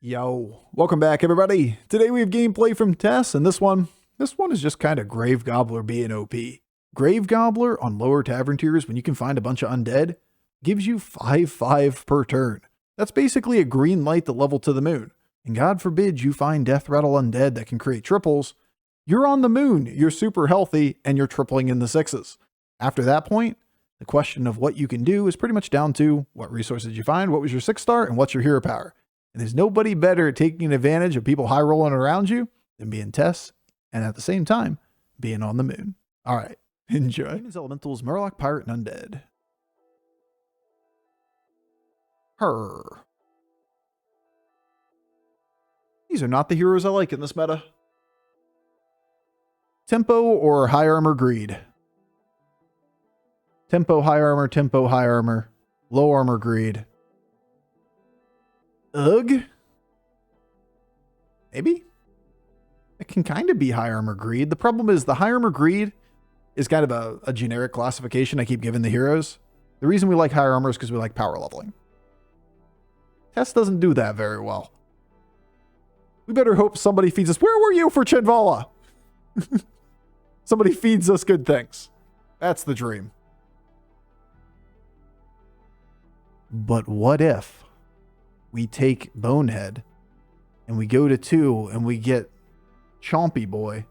Yo, welcome back everybody. Today we have gameplay from Tess, and this one is just kind of Grave Gobbler being OP. Grave Gobbler on lower tavern tiers when you can find a bunch of undead gives you 5/5 per turn. That's basically a green light that level to the moon. And God forbid you find death rattle undead that can create triples. You're on the moon, you're super healthy, and you're tripling in the sixes. After that point, the question of what you can do is pretty much down to what resources you find, what was your 6-star, and what's your hero power. And there's nobody better at taking advantage of people high rolling around you than being Tess, and at the same time, being on the moon. All right, enjoy. Demons, Elementals, Murloc, Pirate, and Undead. Her. These are not the heroes I like in this meta. Tempo or High Armor Greed. Tempo, High Armor, Low Armor Greed. Ugh. Maybe? It can kind of be High Armor Greed. The problem is the High Armor Greed is kind of a generic classification I keep giving the heroes. The reason we like High Armor is because we like power leveling. Tess doesn't do that very well. We better hope somebody feeds us. Where were you for Chinvala? Somebody feeds us good things. That's the dream. But what if we take Bonehead and we go to 2 and we get Chompy Boy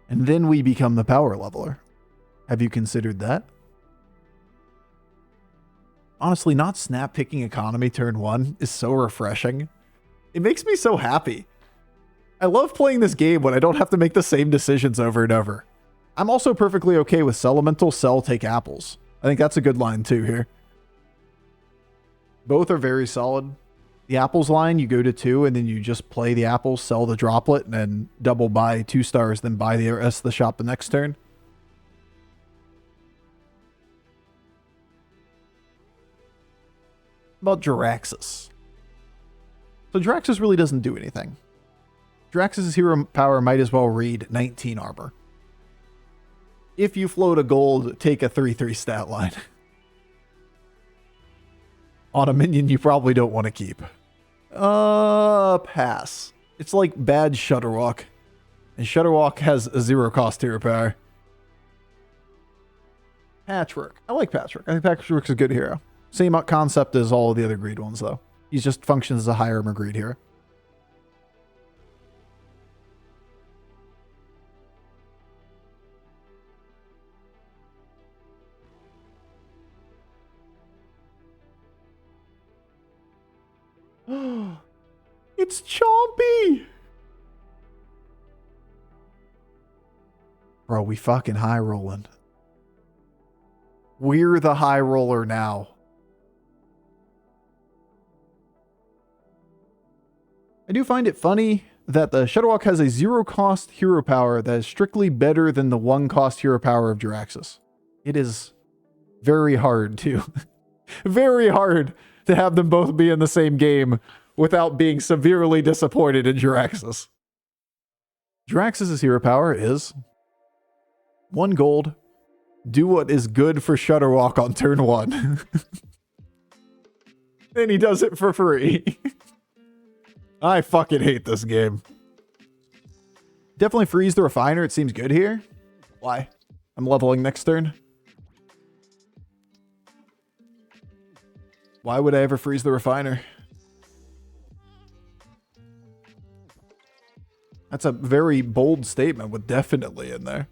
and then we become the power leveler? Have you considered that? Honestly, not snap picking economy turn 1 is so refreshing. It makes me so happy. I love playing this game when I don't have to make the same decisions over and over. I'm also perfectly okay with sell elemental, sell, take apples. I think that's a good line too here. Both are very solid. The apples line, you go to 2 and then you just play the apples, sell the droplet, and then double buy 2 stars, then buy the rest of the shop the next turn. About Jiraxxus. So Jiraxxus really doesn't do anything. Jiraxxus' hero power might as well read 19 armor. If you float a gold, take a 3/3 stat line. On a minion you probably don't want to keep. Pass. It's like bad Shutterwalk. And Shutterwalk has a 0 cost hero power. Patchwork. I like Patchwork. I think Patchwork's a good hero. Same concept as all of the other greed ones though. He just functions as a high armor greed hero. It's Chompy! Bro, we fucking high rolling. We're the high roller now. I do find it funny that the Shutterwalk has a 0 cost hero power that is strictly better than the 1 cost hero power of Jiraxxus. It is very hard to very hard to have them both be in the same game without being severely disappointed in Jiraxxus. Jiraxxus' hero power is 1 gold, do what is good for Shutterwalk on turn 1. And he does it for free. I fucking hate this game. Definitely freeze the refiner, it seems good here. Why? I'm leveling next turn. Why would I ever freeze the refiner? That's a very bold statement with definitely in there.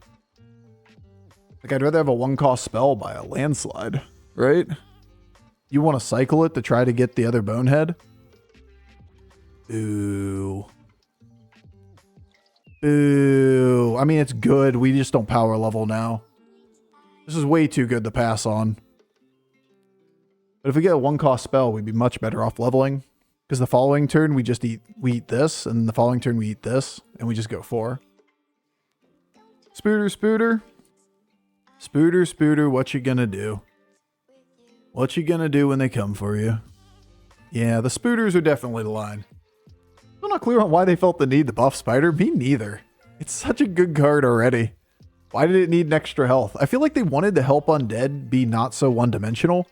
Like, I'd rather have a 1 cost spell by a landslide, right? You want to cycle it to try to get the other Bonehead? Ooh. Ooh. I mean, it's good. We just don't power level now. This is way too good to pass on. But if we get a 1 cost spell, we'd be much better off leveling. Because the following turn, we eat this, and the following turn we eat this, and we just go 4. Spooter, Spooter. Spooter, Spooter, what you gonna do? What you gonna do when they come for you? Yeah, the Spooters are definitely the line. I'm not clear on why they felt the need to buff Spider. Me neither. It's such a good card already. Why did it need an extra health? I feel like they wanted to help Undead be not so one-dimensional.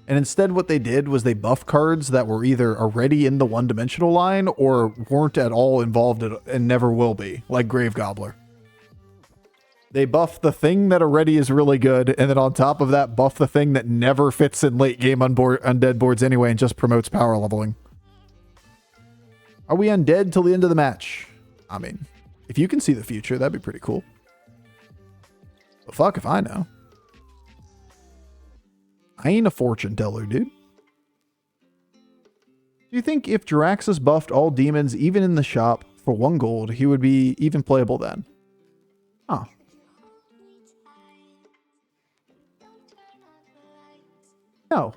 And instead what they did was they buffed cards that were either already in the one-dimensional line or weren't at all involved and never will be, like Grave Gobbler. They buff the thing that already is really good, and then on top of that, buff the thing that never fits in late game undead boards anyway and just promotes power leveling. Are we undead till the end of the match? I mean, if you can see the future, that'd be pretty cool. But fuck if I know. I ain't a fortune teller, dude. Do you think if Jaraxxus buffed all demons, even in the shop, for 1 gold, he would be even playable then? Huh. No.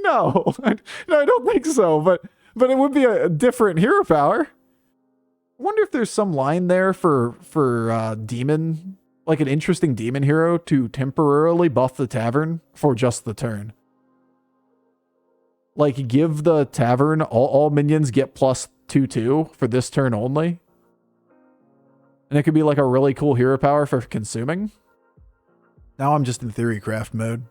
No, I don't think so, but it would be a different hero power. I wonder if there's some line there for demon, like an interesting demon hero to temporarily buff the tavern for just the turn. Like, give the tavern, all minions get plus 2/2 for this turn only. And it could be like a really cool hero power for consuming. Now I'm just in theory craft mode.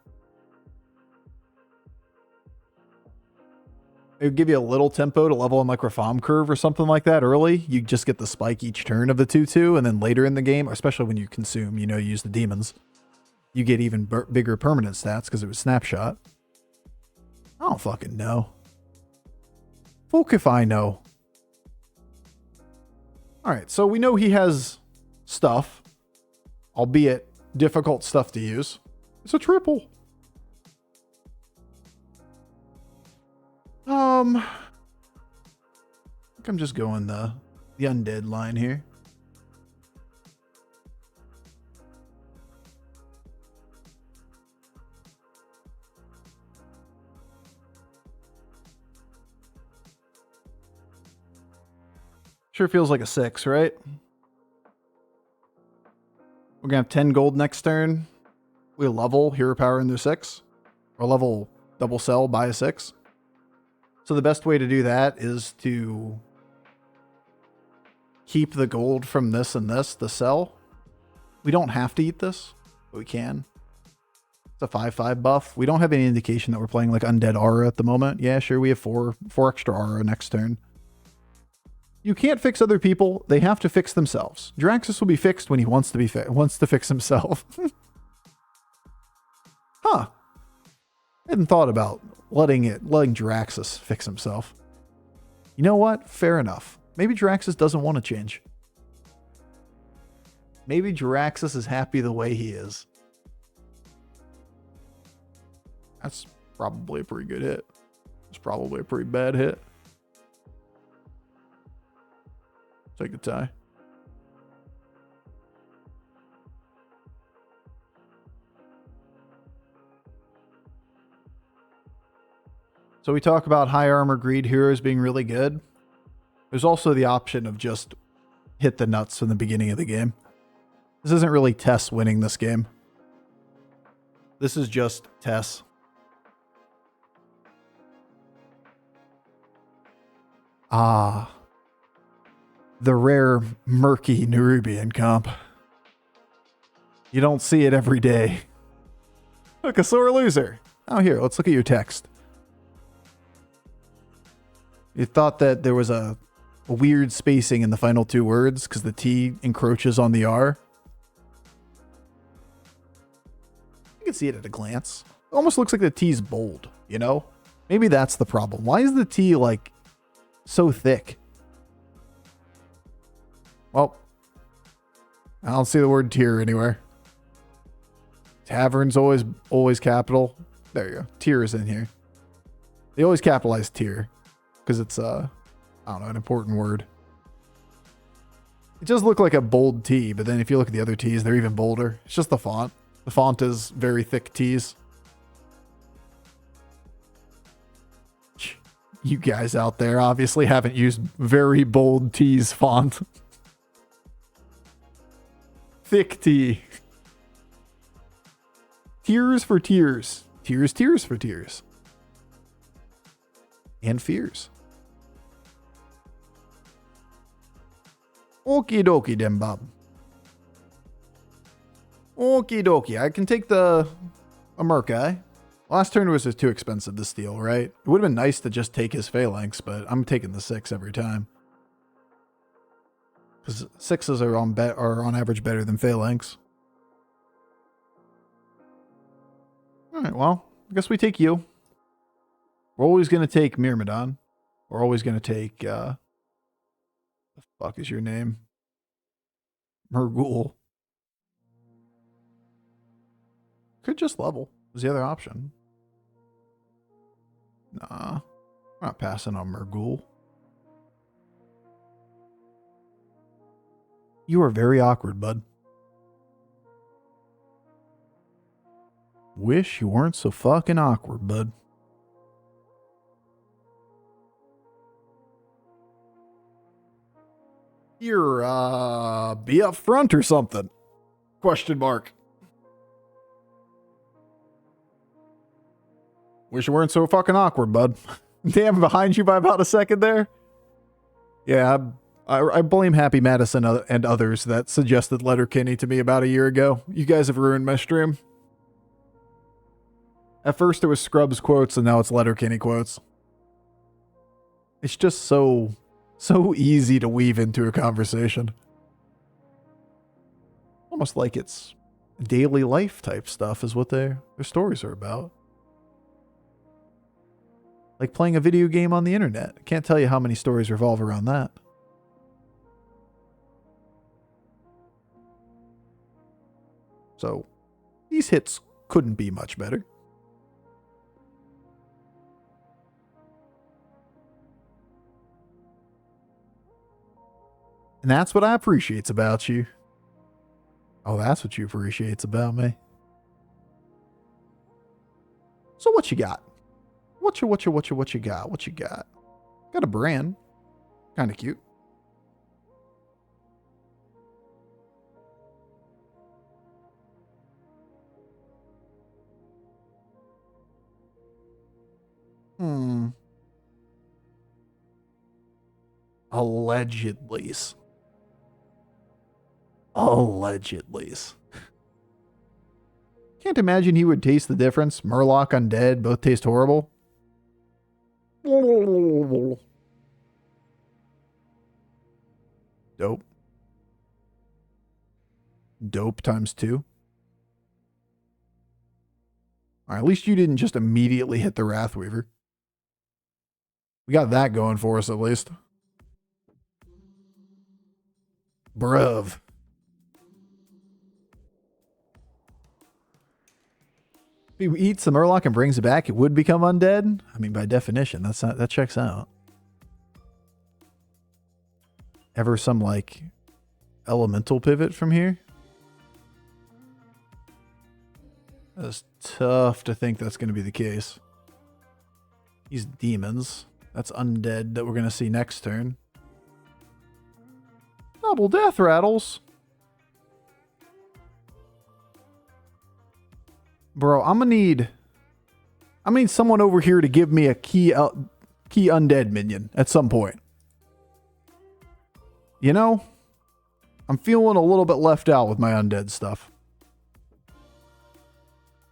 It would give you a little tempo to level in like Reform Curve or something like that early. You just get the spike each turn of the 2/2, and then later in the game, especially when you consume, you know, use the demons, you get even bigger permanent stats because it was snapshot. I don't fucking know. Fuck if I know. Alright, so we know he has stuff, albeit difficult stuff to use. It's a triple. I think I'm just going the undead line here. Sure feels like a 6, right? We're gonna have 10 gold next turn. We'll level hero power into 6. Or level double sell by a 6. So the best way to do that is to keep the gold from this and this to sell. We don't have to eat this, but we can. It's a 5/5 buff. We don't have any indication that we're playing like Undead Aura at the moment. Yeah, sure, we have 4 extra Aura next turn. You can't fix other people. They have to fix themselves. Jaraxxus will be fixed when he wants to be wants to fix himself. Huh. I hadn't thought about letting Jaraxxus fix himself. You know what? Fair enough. Maybe Jaraxxus doesn't want to change. Maybe Jaraxxus is happy the way he is. That's probably a pretty good hit. It's probably a pretty bad hit. Take a tie. So we talk about high armor greed heroes being really good. There's also the option of just hit the nuts from the beginning of the game. This isn't really Tess winning this game. This is just Tess. Ah. The rare murky Nerubian comp. You don't see it every day. Look, a sore loser. Oh, here, let's look at your text. You thought that there was a weird spacing in the final 2 words because the T encroaches on the R. You can see it at a glance. It almost looks like the T's bold, you know? Maybe that's the problem. Why is the T, like, so thick? Well, I don't see the word tier anywhere. Tavern's always capital. There you go. Tier is in here. They always capitalize tier because it's I don't know, an important word. It does look like a bold T, but then if you look at the other T's, they're even bolder. It's just the font. The font is very thick T's. You guys out there obviously haven't used very bold T's font. Thick T. Tears for tears. Tears for tears. And fears. Okie dokie, then, Bob. Okie dokie. I can take the a Merkai. Last turn was too expensive to steal, right? It would have been nice to just take his Phalanx, but I'm taking the 6 every time. Because 6s are on average better than Phalanx. Alright, well, I guess we take you. We're always going to take Myrmidon. We're always going to take, the fuck is your name? Murghul. Could just level. Was the other option. Nah. I'm not passing on Murghul. You are very awkward, bud. Wish you weren't so fucking awkward, bud. You're, be up front or something? Question mark. Wish you weren't so fucking awkward, bud. Damn, behind you by about a second there. Yeah, I blame Happy Madison and others that suggested Letterkenny to me about a year ago. You guys have ruined my stream. At first it was Scrubs quotes, and now it's Letterkenny quotes. It's just so easy to weave into a conversation. Almost like it's daily life type stuff is what their stories are about. Like playing a video game on the internet. I can't tell you how many stories revolve around that. So, these hits couldn't be much better. And that's what I appreciates about you. Oh, that's what you appreciates about me. So what you got? What you got? What you got? Got a brand. Kind of cute. Allegedly. Can't imagine he would taste the difference. Murloc Undead both taste horrible. Dope. Dope times 2. Alright, at least you didn't just immediately hit the Wrathweaver. We got that going for us at least. Bruv. If he eats the Murloc and brings it back, it would become undead? I mean, by definition, that checks out. Ever some, like, elemental pivot from here? It's tough to think that's going to be the case. These demons. That's undead that we're going to see next turn. Double death rattles. Bro, I'm gonna need someone over here to give me a key undead minion at some point. You know? I'm feeling a little bit left out with my undead stuff.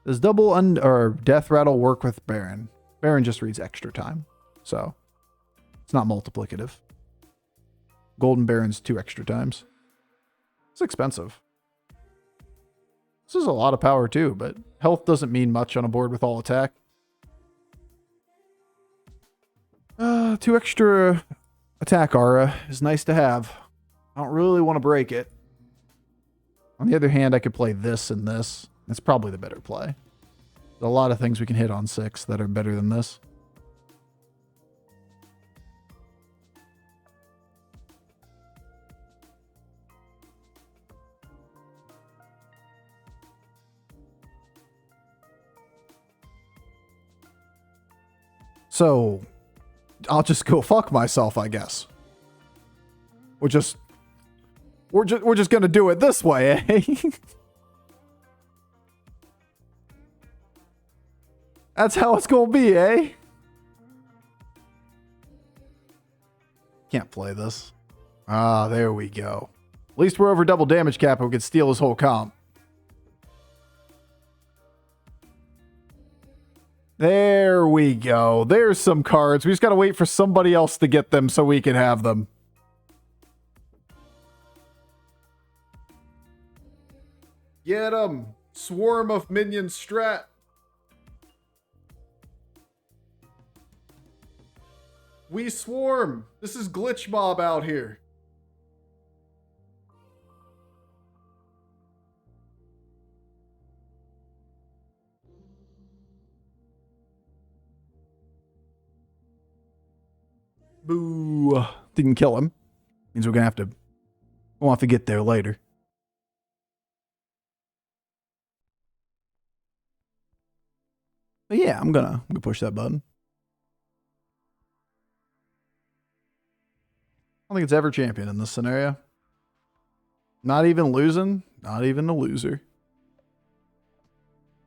Does double or death rattle work with Baron? Baron just reads extra time. So, it's not multiplicative. Golden Baron's 2 extra times. It's expensive. This is a lot of power too, but health doesn't mean much on a board with all attack. 2 extra attack aura is nice to have. I don't really want to break it. On the other hand, I could play this and this. It's probably the better play. There's a lot of things we can hit on 6 that are better than this. So, I'll just go fuck myself, I guess. We're just gonna do it this way, eh? That's how it's gonna be, eh? Can't play this. Ah, there we go. At least we're over double damage cap and we can steal his whole comp. There we go. There's some cards. We just got to wait for somebody else to get them so we can have them. Get them. Swarm of minion strat. We swarm. This is glitch mob out here. Boo. Didn't kill him. Means we're gonna have to, we'll have to get there later. But yeah, I'm gonna push that button. I don't think it's ever champion in this scenario. Not even losing. Not even a loser.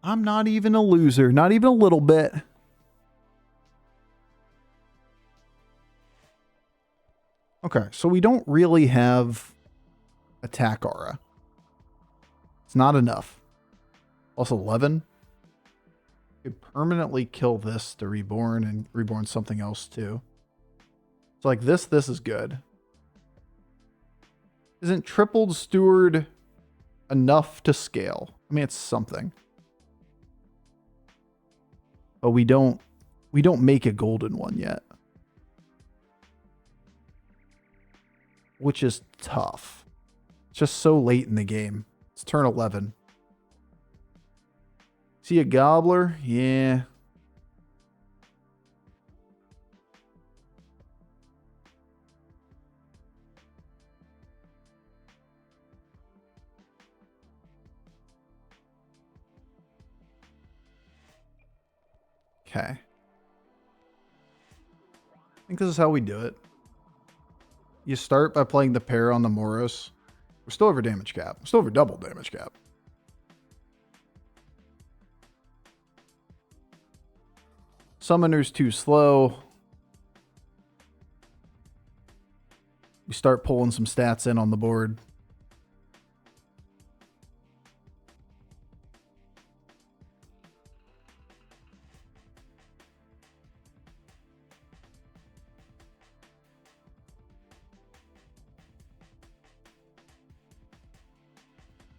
I'm not even a loser. Not even a little bit. Okay, so we don't really have attack aura. It's not enough. Plus 11. Could permanently kill this to reborn and reborn something else too. So like this is good. Isn't tripled steward enough to scale? I mean, it's something. But we don't make a golden one yet. Which is tough. It's just so late in the game. It's turn 11. See a gobbler? Yeah. Okay. I think this is how we do it. You start by playing the pair on the Moros. We're still over damage cap. We're still over double damage cap. Summoner's too slow. We start pulling some stats in on the board.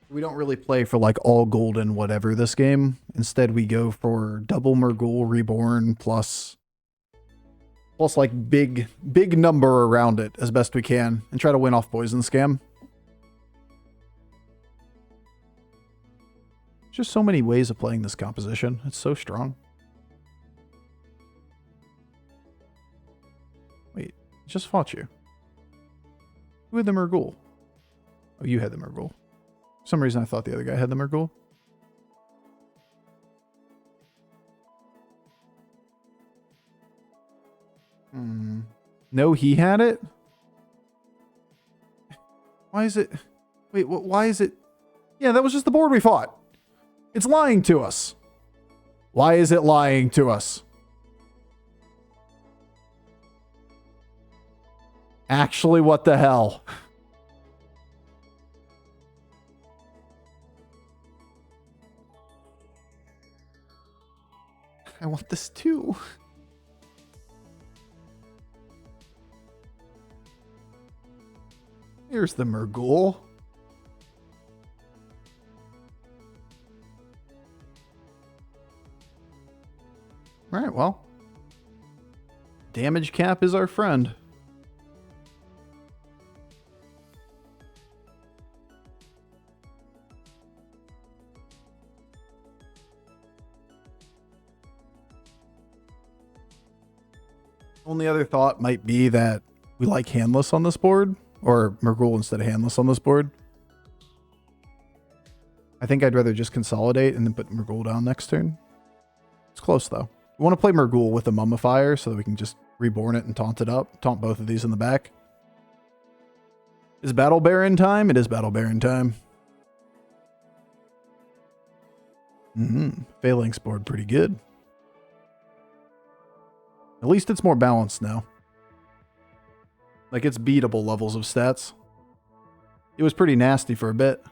We don't really play for like all golden whatever this game. Instead, we go for double Murghul reborn plus like big number around it as best we can and try to win off poison scam. Just so many ways of playing this composition. It's so strong. Wait, I just fought you. Who had the Murghul? Oh, you had the Murghul. For some reason I thought the other guy had the Murghul. No, he had it? Why is it? Wait, why is it? Yeah, that was just the board we fought. It's lying to us. Why is it lying to us? Actually, what the hell? I want this too. Here's the Murghul. Alright, well. Damage cap is our friend. Only other thought might be that we like handless on this board, or Murghul instead of handless on this board. I think I'd rather just consolidate and then put Murghul down next turn. It's close though. We want to play Murghul with a Mummifier so that we can just reborn it and taunt it up. Taunt both of these in the back. Is Battle Baron time? It is Battle Baron time. Phalanx board pretty good. At least it's more balanced now. Like, it's beatable levels of stats. It was pretty nasty for a bit.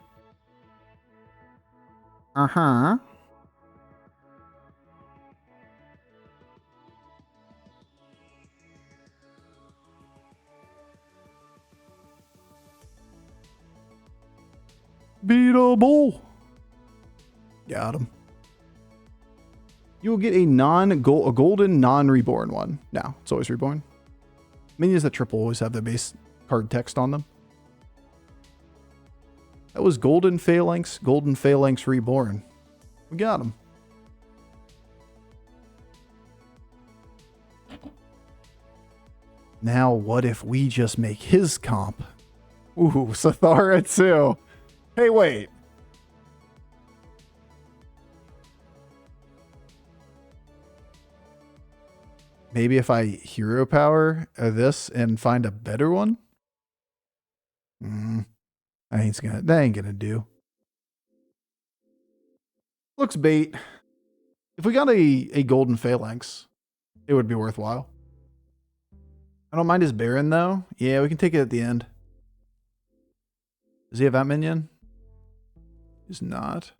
Uh-huh. Beatable. Got him. You will get a golden non-reborn one. No, it's always reborn. Minions that triple always have their base card text on them. That was Golden Phalanx Reborn. We got him. Now, what if we just make his comp? Ooh, Sathara too. Hey, wait. Maybe if I hero power this and find a better one? That ain't gonna do. Looks bait. If we got a golden phalanx, it would be worthwhile. I don't mind his Baron though. Yeah, we can take it at the end. Does he have that minion? He's not.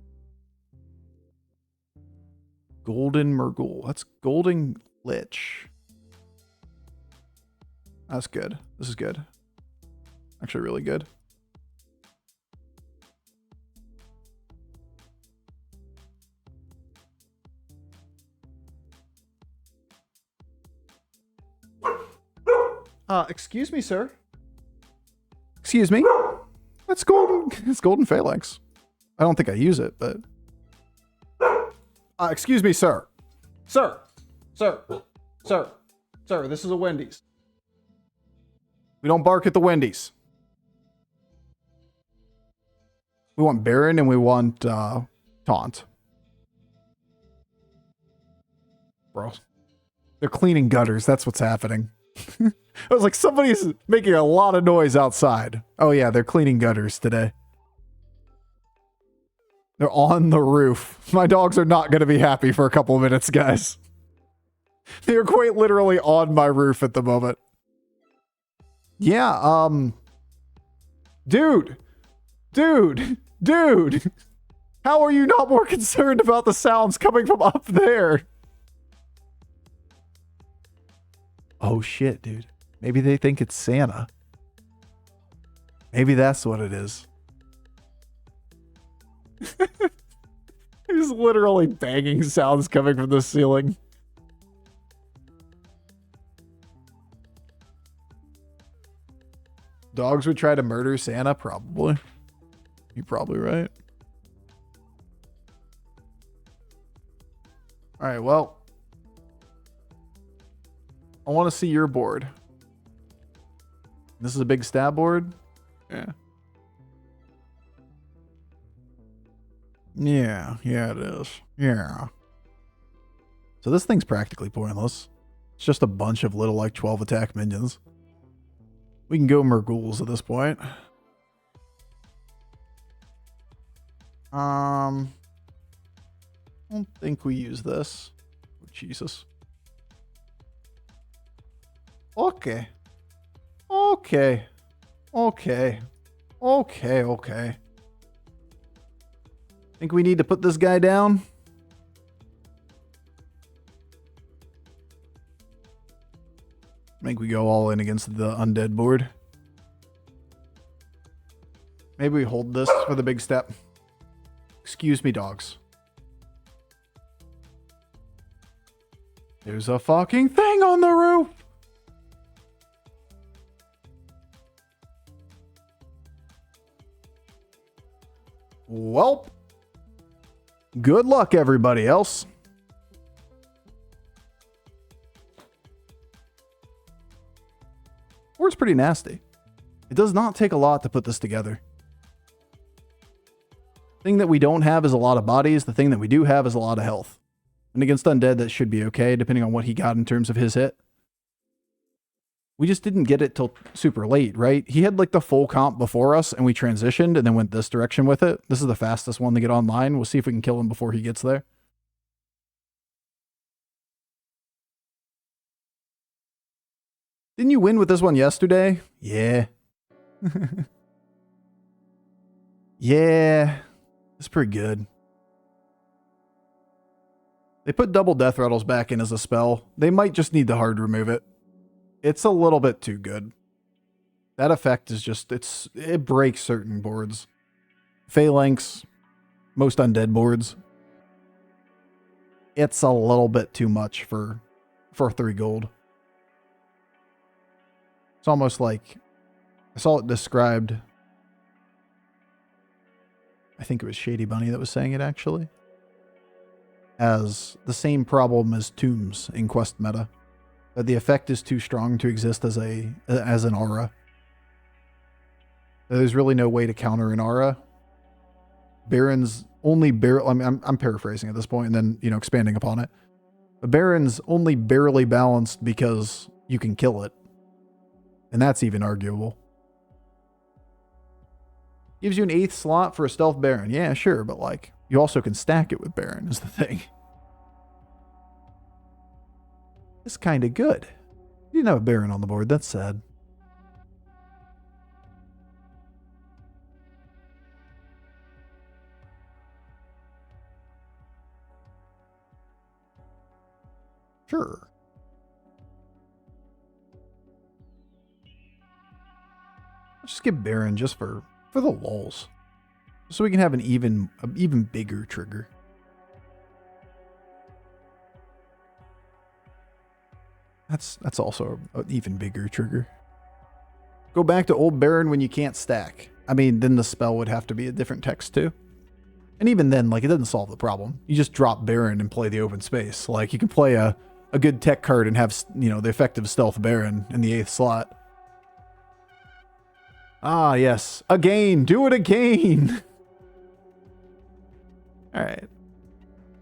Golden Murgle. That's Golden Lich. That's good. This is good. Actually really good. Excuse me, sir. Excuse me. That's golden. It's Golden Phalanx. I don't think I use it, but. Excuse me, sir. Sir. This is a Wendy's. We don't bark at the Wendy's. We want Baron and we want Taunt. Bro. They're cleaning gutters. That's what's happening. I was like, somebody's making a lot of noise outside. Oh yeah, they're cleaning gutters today. They're on the roof. My dogs are not going to be happy for a couple of minutes, guys. They are quite literally on my roof at the moment. Yeah, Dude! How are you not more concerned about the sounds coming from up there? Oh shit, dude. Maybe they think it's Santa. Maybe that's what it is. There's literally banging sounds coming from the ceiling. Dogs would try to murder Santa? Probably. You're probably right. Alright, well. I want to see your board. This is a big stab board? Yeah. Yeah, it is. Yeah. So this thing's practically pointless. It's just a bunch of little, like, 12 attack minions. We can go Murghouls at this point. I don't think we use this. Oh, Jesus. Okay. Think we need to put this guy down? I think we go all in against the undead board. Maybe we hold this for the big step. Excuse me, dogs. There's a fucking thing on the roof! Welp. Good luck, everybody else. Board's pretty nasty. It does not take a lot to put this together. The thing that we don't have is a lot of bodies. The thing that we do have is a lot of health. And against undead, that should be okay, depending on what he got in terms of his hit. We just didn't get it till super late, right? He had like the full comp before us, and we transitioned and then went this direction with it. This is the fastest one to get online. We'll see if we can kill him before he gets there. Didn't you win with this one yesterday? Yeah. Yeah. It's pretty good. They put double death rattles back in as a spell. They might just need to hard remove it. It's a little bit too good. That effect is just, it breaks certain boards. Phalanx, most undead boards. It's a little bit too much for 3 gold. It's almost like, I saw it described, I think it was Shady Bunny that was saying it actually, as the same problem as tombs in quest meta. That the effect is too strong to exist as an aura. There's really no way to counter an aura. Baron's only I'm paraphrasing at this point and then, you know, expanding upon it. But Baron's only barely balanced because you can kill it. And that's even arguable. Gives you an 8th slot for a stealth Baron. Yeah, sure, but like, you also can stack it with Baron is the thing. It's kind of good. You didn't have a Baron on the board. That's sad. Sure. Let's just get Baron just for the lulz. So we can have an even bigger trigger. That's also an even bigger trigger. Go back to old Baron when you can't stack. I mean, then the spell would have to be a different text too. And even then, like, it doesn't solve the problem. You just drop Baron and play the open space. Like, you can play a good tech card and have, you know, the effective stealth Baron in the 8th slot. Ah, yes. Again. Do it again. All right.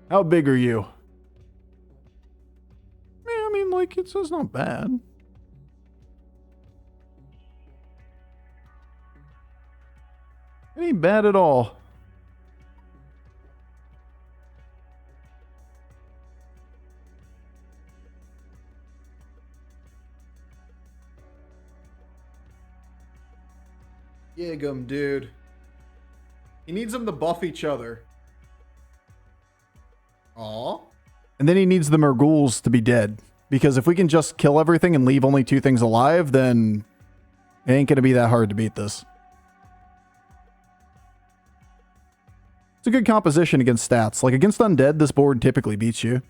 How big are you? I mean, like, it's not bad. It ain't bad at all. Yeah, dude. He needs them to buff each other. Aw. And then he needs the Murghouls to be dead. Because if we can just kill everything and leave only 2 things alive, then it ain't going to be that hard to beat this. It's a good composition against stats. Like, against undead, this board typically beats you.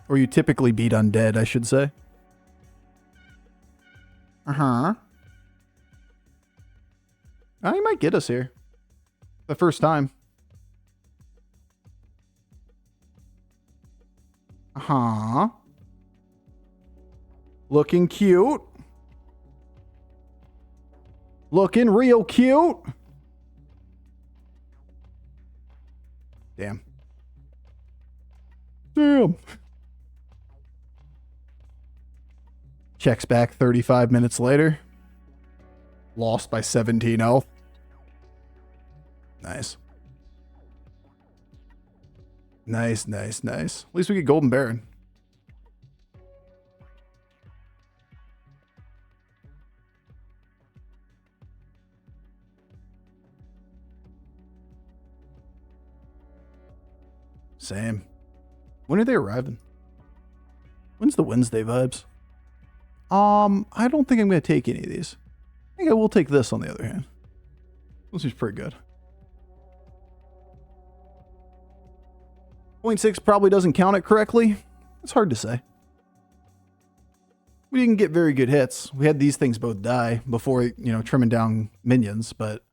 Or you typically beat undead, I should say. Uh-huh. Oh, he might get us here. The first time. Uh-huh. Looking cute. Looking real cute. Damn. Damn. Checks back 35 minutes later. Lost by 17 health. Nice. Nice, nice, nice. At least we get Golden Baron. Same. When are they arriving? When's the Wednesday vibes? I don't think I'm going to take any of these. I think I will take this on the other hand. This is pretty good. 0.6 probably doesn't count it correctly. It's hard to say. We didn't get very good hits. We had these things both die before, you know, trimming down minions, but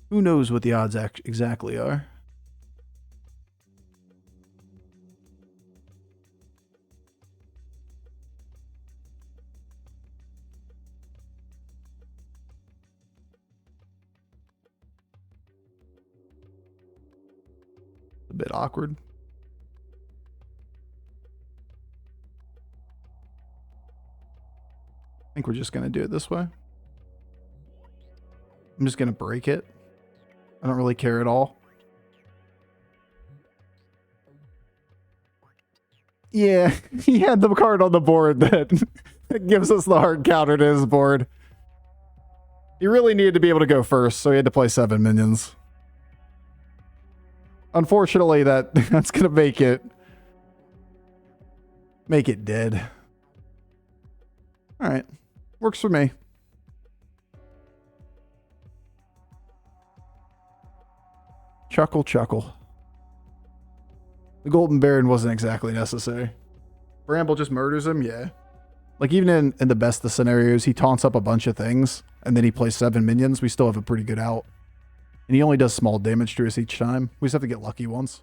who knows what the odds exactly are. A bit awkward. I think we're just going to do it this way. I'm just going to break it. I don't really care at all. Yeah, he had the card on the board that gives us the hard counter to his board. He really needed to be able to go first, so he had to play 7 minions. Unfortunately, that's gonna make it dead. All right, works for me. Chuckle, chuckle. The Golden Baron wasn't exactly necessary. Bramble just murders him, yeah. Like, even in the best of scenarios, he taunts up a bunch of things, and then he plays 7 minions. We still have a pretty good out. And he only does small damage to us each time. We just have to get lucky once.